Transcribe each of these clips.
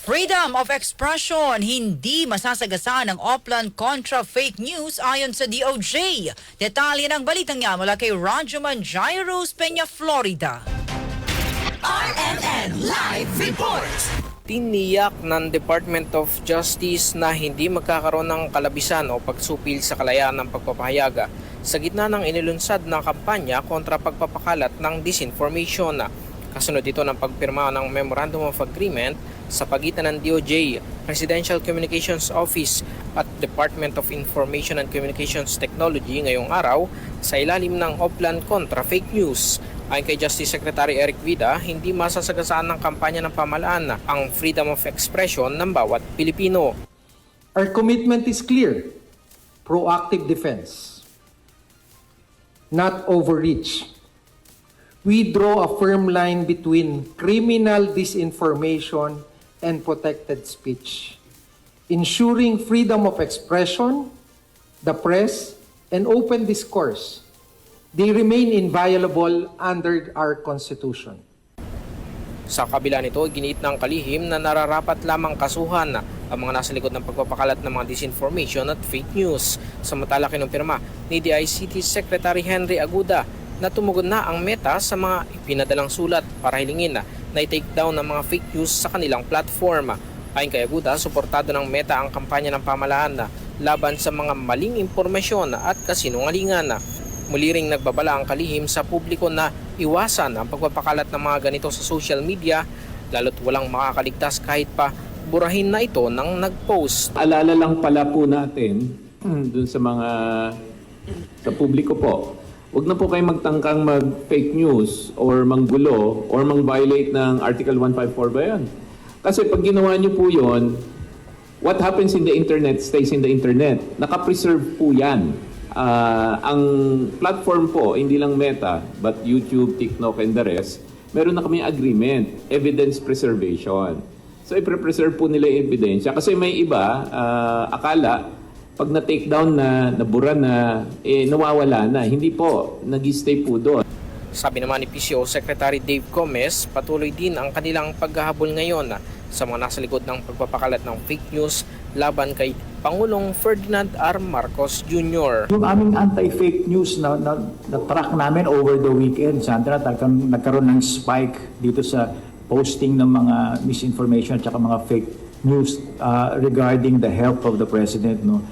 Freedom of expression, hindi masasagasaan ng Oplan kontra fake news ayon sa DOJ. Detalye ng balitang niya mula kay Rajuman Jairus Peña, Florida. RMN Live Report! Tiniyak ng Department of Justice na hindi magkakaroon ng kalabisan o pagsupil sa kalayaan ng pagpapahayaga sa gitna ng inilunsad na kampanya kontra pagpapakalat ng disinformation. Kasunod ito ng pagpirma ng Memorandum of Agreement sa pagitan ng DOJ, Presidential Communications Office at Department of Information and Communications Technology ngayong araw sa ilalim ng Oplan kontra fake news. Ayon kay Justice Secretary Eric Vida, hindi masasagasaan ng kampanya ng pamahalaan ang freedom of expression ng bawat Pilipino. Our commitment is clear. Proactive defense, not overreach. We draw a firm line between criminal disinformation and protected speech, ensuring freedom of expression, the press, and open discourse. They remain inviolable under our Constitution. Sa kabila nito, giniit ng kalihim na nararapat lamang kasuhan ang mga nasa likod ng pagpapakalat ng mga disinformation at fake news. Samantala kinumpirma ni DICT Secretary Henry Aguda na tumugon na ang Meta sa mga ipinadalang sulat para hilingin na i-take down ang mga fake news sa kanilang platform. Ayon kay Aguda, suportado ng Meta ang kampanya ng pamahalaan laban sa mga maling impormasyon at kasinungalingan. Muli ring nagbabala ang kalihim sa publiko na iwasan ang pagpapakalat ng mga ganito sa social media lalo't walang makakaligtas kahit pa burahin na ito ng nag-post. Alala lang pala po natin dun sa sa publiko po. Huwag na po kayo magtangkang mag-fake news or manggulo or mang-violate ng Article 154 ba yan? Kasi pag ginawa niyo po yun, what happens in the internet stays in the internet. Nakapreserve po yan. Ang platform po, hindi lang Meta, but YouTube, TikTok, and the rest, meron na kami agreement, evidence preservation. So, i-preserve po nila yung ebidensya. Kasi may iba, akala, pag na-take down na, nabura na, nawawala na. Hindi po, nag-stay po doon. Sabi naman ni PCO Secretary Dave Gomez, patuloy din ang kanilang paghahabol ngayon sa mga nasa likod ng pagpapakalat ng fake news laban kay Pangulong Ferdinand R. Marcos Jr. Yung aming anti-fake news na track namin over the weekend, Sandra, nagkaroon ng spike dito sa posting ng mga misinformation at mga fake news regarding the health of the President. No?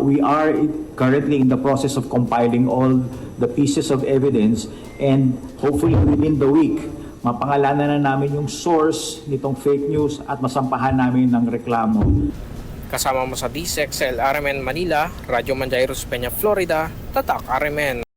We are currently in the process of compiling all the pieces of evidence and hopefully within the week, mapangalanan na namin yung source nitong fake news at masampahan namin ng reklamo. Kasama mo sa DSEXL RMN Manila, Radyo Manjairus Peña, Florida, Tatak RMN.